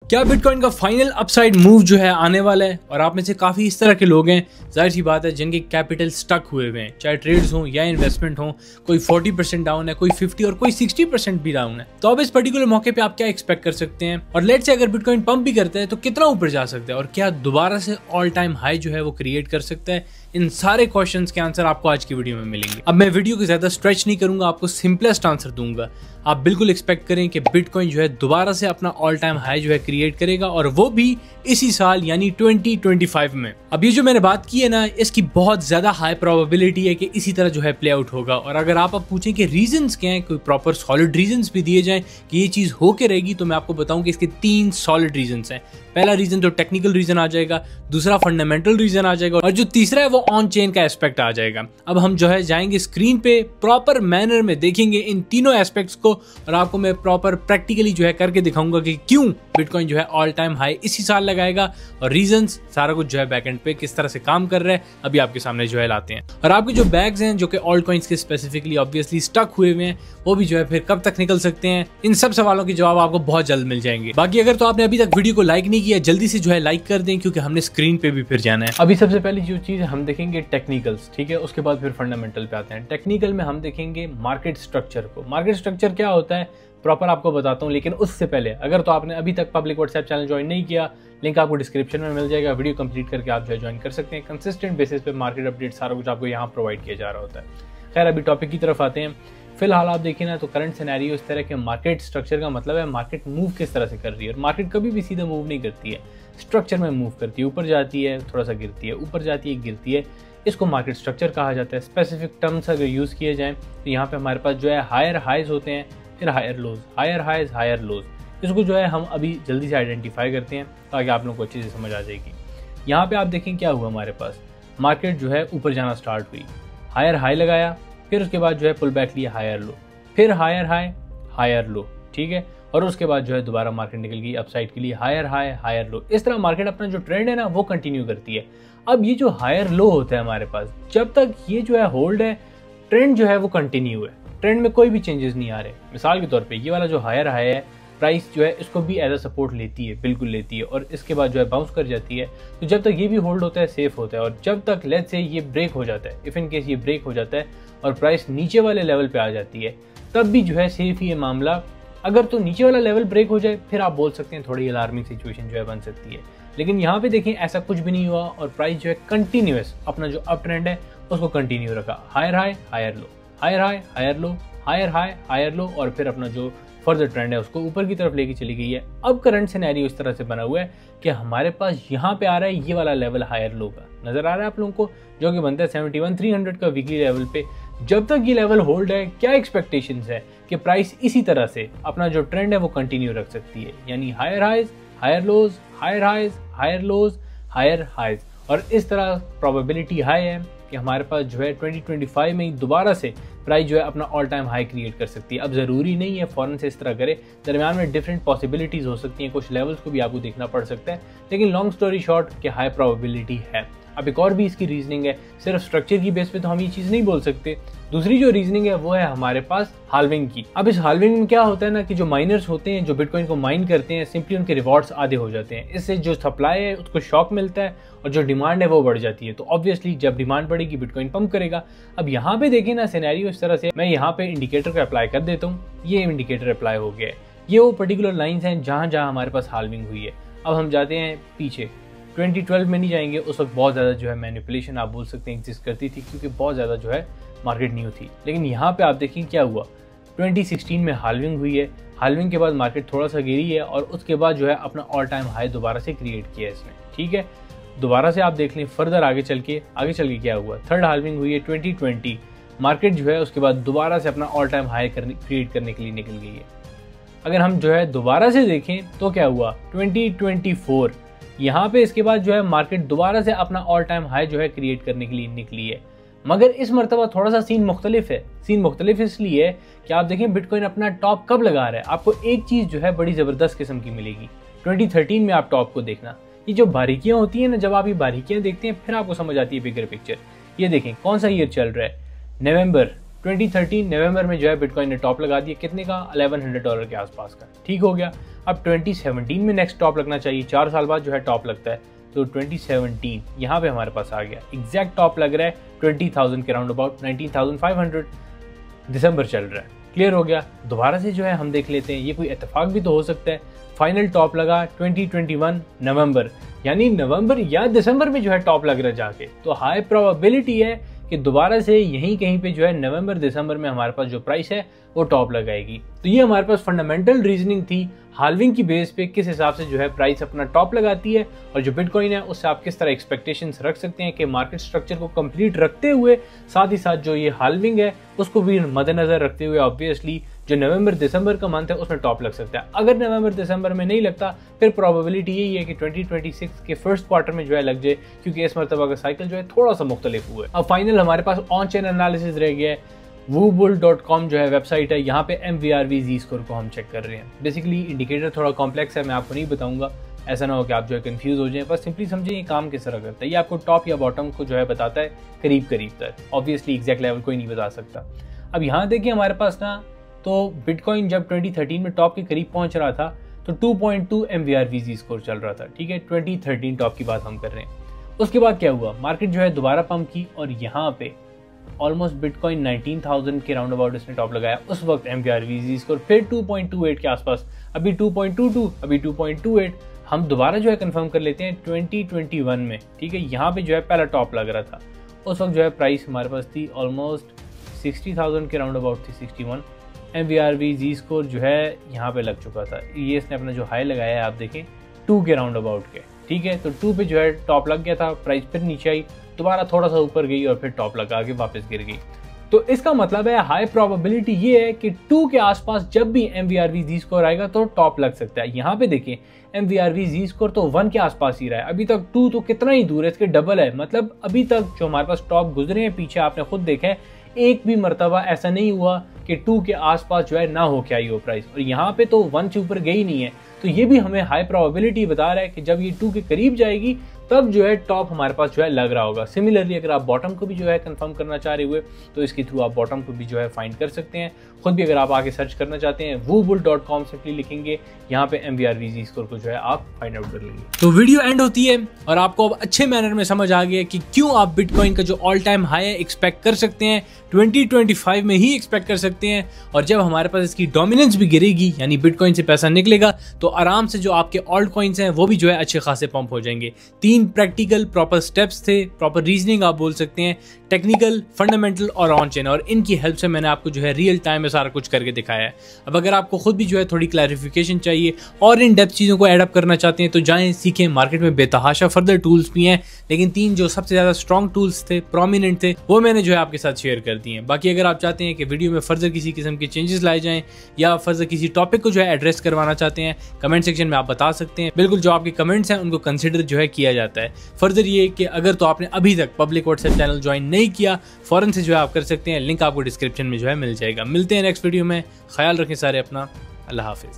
क्या बिटकॉइन का final upside move जो है आने वाला है? और आप में से काफ़ी इस तरह के लोग हैं, जाहिर सी बात है, जिनके कैपिटल स्टक हुए हुए हैं, चाहे ट्रेड्स हों या इन्वेस्टमेंट हो। कोई 40% डाउन है, कोई 50 और कोई 60% भी डाउन है। तो अब इस पर्टिकुलर मौके पे आप क्या एक्सपेक्ट कर सकते हैं? और लेट्स से अगर बिटकॉइन पंप भी करता है तो कितना ऊपर जा सकता है, और क्या दोबारा से ऑल टाइम हाई जो है वो क्रिएट कर सकता है? इन सारे क्वेश्चंस के आंसर आपको आज की वीडियो में मिलेंगे। अब मैं वीडियो को ज्यादा स्ट्रेच नहीं करूंगा, आपको सिंपलेस्ट आंसर दूंगा। आप बिल्कुल एक्सपेक्ट करें कि बिटकॉइन जो है दोबारा से अपना ऑल टाइम हाई जो है क्रिएट करेगा, और वो भी इसी साल यानी 2025 में। अब ये जो मैंने बात की है ना, इसकी बहुत ज्यादा हाई प्रोबेबिलिटी है कि इसी तरह जो है प्ले आउट होगा। और अगर आप पूछें कि रीजंस क्या हैं, कोई प्रॉपर सॉलिड रीजंस भी दिए जाएं कि ये चीज होके रहेगी, तो मैं आपको बताऊं कि इसके 3 सॉलिड रीजंस हैं। पहला रीजन तो टेक्निकल रीजन आ जाएगा, दूसरा फंडामेंटल रीजन आ जाएगा, और जो तीसरा है वो ऑन चेन का एस्पेक्ट आ जाएगा। अब हम जो है जाएंगे स्क्रीन पे, प्रॉपर मैनर में देखेंगे इन तीनों एस्पेक्ट्स को, और आपको मैं प्रॉपर प्रैक्टिकली जो है करके दिखाऊंगा कि क्यों बिटकॉइन जो है ऑल टाइम हाई इसी साल लगाएगा, और रीजंस सारा कुछ जो है बैकएंड पे किस तरह से काम कर रहा है अभी आपके सामने जो है लाते हैं। और आपके जो बैग्स हैं जो कि ऑल्ट कॉइन्स के स्पेसिफिकली ऑब्वियसली स्टक हुए हुए हैं, वो भी जो है फिर कब तक निकल सकते हैं, इन सब सवालों के जवाब आपको बहुत जल्द मिल जाएंगे। बाकी अगर तो आपने अभी तक वीडियो को लाइक नहीं किया, जल्दी से जो है लाइक कर दें, क्योंकि हमने स्क्रीन पे भी फिर जाना है। अभी सबसे पहली जो चीज हम देखेंगे टेक्निकल्स, ठीक है, उसके बाद फिर फंडामेंटल पे आते हैं। टेक्निकल में हम देखेंगे मार्केट स्ट्रक्चर को। मार्केट स्ट्रक्चर क्या होता है प्रॉपर आपको बताता हूँ, लेकिन उससे पहले अगर तो आपने अभी तक पब्लिक व्हाट्सएप चैनल ज्वाइन नहीं किया, लिंक आपको डिस्क्रिप्शन में मिल जाएगा। वीडियो कंप्लीट करके आप जो है ज्वाइन कर सकते हैं। कंसिस्टेंट बेसिस पे मार्केट अपडेट सारा कुछ आपको यहाँ प्रोवाइड किया जा रहा होता है। खैर अभी टॉपिक की तरफ आते हैं। फिलहाल आप देखिए ना, तो करंट सिनेरियो इस तरह के मार्केट स्ट्रक्चर का मतलब है मार्केट मूव किस तरह से कर रही है। और मार्केट कभी भी सीधा मूव नहीं करती है, स्ट्रक्चर में मूव करती है। ऊपर जाती है, थोड़ा सा गिरती है, ऊपर जाती है, गिरती है। इसको मार्केट स्ट्रक्चर कहा जाता है। स्पेसिफिक टर्म्स अगर यूज़ किए जाएँ तो यहाँ पे हमारे पास जो है हायर हाइज होते हैं, फिर higher lows, higher highs, higher lows. इसको जो है हम अभी जल्दी से आइडेंटिफाई करते हैं ताकि आप लोगों को अच्छे से समझ आ जाएगी। यहाँ पे आप देखें क्या हुआ, हमारे पास मार्केट जो है ऊपर जाना स्टार्ट हुई, हायर हाई लगाया, फिर उसके बाद जो है पुल बैक लिया, हायर लो, फिर हायर हाई, हायर लो, ठीक है, और उसके बाद जो है दोबारा मार्केट निकल गई अपसाइड के लिए, हायर हाई, हायर लो। इस तरह मार्केट अपना जो ट्रेंड है ना वो कंटिन्यू करती है। अब ये जो हायर लो होता है हमारे पास, जब तक ये जो है होल्ड है, ट्रेंड जो है वो कंटिन्यू है, ट्रेंड में कोई भी चेंजेस नहीं आ रहे। मिसाल के तौर पे ये वाला जो हायर हाई है, प्राइस जो है इसको भी एज अ सपोर्ट लेती है, बिल्कुल लेती है, और इसके बाद जो है बाउंस कर जाती है। तो जब तक ये भी होल्ड होता है, सेफ होता है। और जब तक लेट्स से ये ब्रेक हो जाता है, इफ इन केस ये ब्रेक हो जाता है और प्राइस नीचे वाले लेवल पे आ जाती है, तब भी जो है सेफ ही है मामला। अगर तो नीचे वाला लेवल ब्रेक हो जाए, फिर आप बोल सकते हैं थोड़ी अलार्मिंग सिचुएशन जो है बन सकती है। लेकिन यहाँ पे देखें ऐसा कुछ भी नहीं हुआ, और प्राइस जो है कंटिन्यूअस अपना जो अप ट्रेंड है उसको कंटिन्यू रखा। Higher high, higher low, higher high, higher low, higher high, higher low, और फिर अपना जो फर्दर ट्रेंड है उसको ऊपर की तरफ लेके चली गई है। अब करंट सिनेरियो इस तरह से बना हुआ है कि हमारे पास यहाँ पे आ रहा है ये वाला लेवल हायर लो का, नजर आ रहा है आप लोगों को, जो कि बनता है 71,300 का वीकली लेवल पे। जब तक ये लेवल होल्ड है, क्या एक्सपेक्टेशंस है कि प्राइस इसी तरह से अपना जो ट्रेंड है वो कंटिन्यू रख सकती है, यानी higher highs, higher lows, higher highs, higher lows, higher highs. और इस तरह प्रोबेबिलिटी हाई है कि हमारे पास जो है 2025 में ही दोबारा से प्राइस जो है अपना ऑल टाइम हाई क्रिएट कर सकती है। अब ज़रूरी नहीं है फौरन से इस तरह करे, दरम्यान में डिफरेंट पॉसिबिलिटीज़ हो सकती हैं, कुछ लेवल्स को भी आपको देखना पड़ सकता है, लेकिन लॉन्ग स्टोरी शॉर्ट कि हाई प्रोबेबिलिटी है। अब एक और भी इसकी रीजनिंग है, सिर्फ स्ट्रक्चर की बेस पे तो हम ये चीज़ नहीं बोल सकते। दूसरी जो रीजनिंग है वो है हमारे पास हाल्विंग की। अब इस हाल्विंग में क्या होता है ना कि जो माइनर्स होते हैं, जो बिटकॉइन को माइन करते हैं, सिंपली उनके रिवॉर्ड्स आधे हो जाते हैं। इससे जो सप्लाई है उसको शॉक मिलता है, और जो डिमांड है वो बढ़ जाती है। तो ऑब्वियसली जब डिमांड बढ़ेगी बिटकॉइन पंप करेगा। अब यहाँ पे देखें ना सिनेरियो इस तरह से, मैं यहाँ पे इंडिकेटर को अप्लाई कर देता हूँ, ये इंडिकेटर अप्लाई हो गया है। ये वो पर्टिकुलर लाइन्स हैं जहाँ जहाँ हमारे पास हाल्विंग हुई है। अब हम जाते हैं पीछे, 2012 में नहीं जाएंगे, उस वक्त बहुत ज़्यादा जो है मैनिपुलेशन आप बोल सकते हैं एग्जिस्ट करती थी, क्योंकि बहुत ज़्यादा जो है मार्केट न्यू थी। लेकिन यहाँ पे आप देखें क्या हुआ, 2016 में हाल्विंग हुई है। हाल्विंग के बाद मार्केट थोड़ा सा गिरी है, और उसके बाद जो है अपना ऑल टाइम हाई दोबारा से क्रिएट किया है इसने, ठीक है। दोबारा से आप देख लें फर्दर आगे चल के क्या हुआ, थर्ड हाल्विंग हुई है 2020, मार्केट जो है उसके बाद दोबारा से अपना ऑल टाइम हाई क्रिएट करने के लिए निकल गई है। अगर हम जो है दोबारा से देखें तो क्या हुआ, 2024, यहाँ पे इसके बाद जो है मार्केट दोबारा से अपना ऑल टाइम हाई जो है क्रिएट करने के लिए निकली है। मगर इस मरतबा थोड़ा सा सीन मुख्तलिफ है। सीन मुख्तलिफ इसलिए है कि आप देखें बिटकॉइन अपना टॉप कब लगा रहा है। आपको एक चीज़ जो है बड़ी ज़बरदस्त किस्म की मिलेगी, 2013 में आप टॉप को देखना। ये जो बारीकियाँ होती हैं ना, जब आप ये बारीकियाँ देखते हैं फिर आपको समझ आती है बिगर पिक्चर। ये देखें कौन सा ईयर चल रहा है, नवंबर 2013 नवंबर में जो है बिटकॉइन ने टॉप लगा दिया, कितने का, $1100 के आसपास का, ठीक हो गया। अब 2017 में नेक्स्ट टॉप लगना चाहिए, 4 साल बाद जो है टॉप लगता है, तो 2017 यहाँ पे हमारे पास आ गया, एग्जैक्ट टॉप लग रहा है 20,000 के राउंड अबाउट, 19,500 दिसंबर चल रहा है। क्लियर हो गया। दोबारा से जो है हम देख लेते हैं, ये कोई इत्तेफाक भी तो हो सकता है। फाइनल टॉप लगा 2021 नवंबर, यानी नवंबर या दिसंबर में जो है टॉप लग रहा है जाके, तो हाई प्रोबेबिलिटी है कि दोबारा से यहीं कहीं पे जो है नवंबर दिसंबर में हमारे पास जो प्राइस है वो टॉप लगाएगी। तो ये हमारे पास फंडामेंटल रीजनिंग थी हाल्विंग की बेस पे किस हिसाब से जो है प्राइस अपना टॉप लगाती है, और जो बिटकॉइन है उससे आप किस तरह एक्सपेक्टेशंस रख सकते हैं कि मार्केट स्ट्रक्चर को कंप्लीट रखते हुए साथ ही साथ जो ये हाल्विंग है उसको भी मद्देनजर रखते हुए ऑब्वियसली जो नवंबर दिसंबर का मंथ है उसमें टॉप लग सकता है। अगर नवंबर दिसंबर में नहीं लगता फिर प्रोबेबिलिटी यही है कि 2026 के फर्स्ट क्वार्टर में जो है लग जाए, क्योंकि इस मरतबा का साइकिल जो है थोड़ा सा मुख्तलिफ हुआ है। अब फाइनल हमारे पास ऑन चेन एनालिसिस रह गया है। WooBull.com जो है वेबसाइट है, यहाँ पे MVRV Z स्कोर को हम चेक कर रहे हैं। बेसिकली इंडिकेटर थोड़ा कॉम्प्लेक्स है, मैं आपको नहीं बताऊंगा, ऐसा ना हो कि आप जो है कंफ्यूज हो जाएं, बस सिंपली समझें ये काम किस तरह करता है। ये आपको टॉप या बॉटम को जो है बताता है करीब करीब तक, ऑब्वियसली एग्जैक्ट लेवल कोई नहीं बता सकता। अब यहाँ देखिए हमारे पास ना, तो बिटकॉइन जब 2013 में टॉप के करीब पहुंच रहा था तो 2.2 MVRV Z स्कोर चल रहा था, ठीक है, 2013 टॉप की बात हम कर रहे हैं। उसके बाद क्या हुआ, मार्केट जो है दोबारा पंप की और यहाँ पे ऑलमोस्ट बिटकॉइन 19,000 के राउंड अबाउट इसने टॉप लगाया। उस वक्त MVRV Z स्कोर फिर 2.28 के आसपास, अभी 2.22, अभी 2.28। हम दोबारा जो है कंफर्म कर लेते हैं 2021 में, ठीक है, यहाँ पे जो है पहला टॉप लग रहा था। उस वक्त जो है प्राइस हमारे पास थी ऑलमोस्ट 60,000 के राउंड अबाउट थी, 61। MVRV Z स्कोर जो है यहाँ पे लग चुका था, ये इसने अपना जो हाई लगाया है आप देखें 2 के राउंड अबाउट के, ठीक है, तो 2 पे जो है टॉप लग गया था। प्राइस फिर नीचे आई, दोबारा थोड़ा सा ऊपर गई और फिर टॉप लगा के वापस गिर गई। तो इसका मतलब है हाई प्रोबेबिलिटी ये है कि 2 के आसपास जब भी MVRV Z स्कोर आएगा तो टॉप लग सकता है। यहाँ पे देखिए MVRV Z स्कोर तो 1 के आसपास ही रहा है, अभी तक 2 तो कितना ही दूर है, इसके डबल है। मतलब अभी तक जो हमारे पास टॉप गुजरे हैं पीछे आपने खुद देखा है, एक भी मरतबा ऐसा नहीं हुआ कि 2 के आसपास जो है ना हो क्या ही हो प्राइस, और यहाँ पे तो 1 से ऊपर गई नहीं है। तो ये भी हमें हाई प्रोबेबिलिटी बता रहा है कि जब ये 2 के करीब जाएगी तब जो है टॉप हमारे पास जो है लग रहा होगा। सिमिलरली अगर आप बॉटम को भी जो है कंफर्म करना चाह रहे हुए तो इसके थ्रू आप बॉटम को भी जो है फाइंड कर सकते हैं। खुद भी अगर आप आगे सर्च करना चाहते हैं WooBull.com सिंपली लिखेंगे, यहाँ पे MVRV Z स्कोर को जो है आप फाइंड आउट कर लेंगे। तो वीडियो एंड होती है और आपको अब अच्छे मैनर में समझ आ गया कि क्यों आप बिटकॉइन का जो ऑल टाइम हाई है एक्सपेक्ट कर सकते हैं, 2025 में ही एक्सपेक्ट कर सकते हैं। और जब हमारे पास इसकी डोमिनेंस भी गिरेगी, यानी बिटकॉइन से पैसा निकलेगा, तो आराम से जो आपके ऑल्ट कॉइन्स हैं वो भी जो है अच्छे खासे पंप हो जाएंगे। 3 प्रैक्टिकल प्रॉपर स्टेप्स थे, प्रॉपर रीजनिंग आप बोल सकते हैं, टेक्निकल, फंडामेंटल और ऑन चेन, और इनकी हेल्प से मैंने आपको जो है रियल टाइम में सारा कुछ करके दिखाया है। अब अगर आपको खुद भी जो है थोड़ी क्लैरिफिकेशन चाहिए और इन डेप्थ चीज़ों को एडअप करना चाहते हैं तो जाएं सीखें। मार्केट में बेतहाशा फर्दर टूल्स भी हैं, लेकिन 3 जो सबसे ज़्यादा स्ट्रॉन्ग टूल्स थे, प्रोमिनेंट थे, वो मैंने जो है आपके साथ शेयर कर दिए हैं। बाकी अगर आप चाहते हैं कि वीडियो में फर्दर किसी किस्म के चेंजेस लाए जाएं या फर्दर किसी टॉपिक को जो है एड्रेस करवाना चाहते हैं, कमेंट सेक्शन में आप बता सकते हैं। बिल्कुल जो आपके कमेंट्स हैं उनको कंसिडर जो है किया जाता है। फर्दर ये कि अगर तो आपने अभी तक पब्लिक व्हाट्सएप चैनल ज्वाइन नहीं किया, फौरन से जो है आप कर सकते हैं, लिंक आपको डिस्क्रिप्शन में जो है मिल जाएगा। मिलते हैं नेक्स्ट वीडियो में, ख्याल रखें सारे अपना, अल्लाह हाफिज़।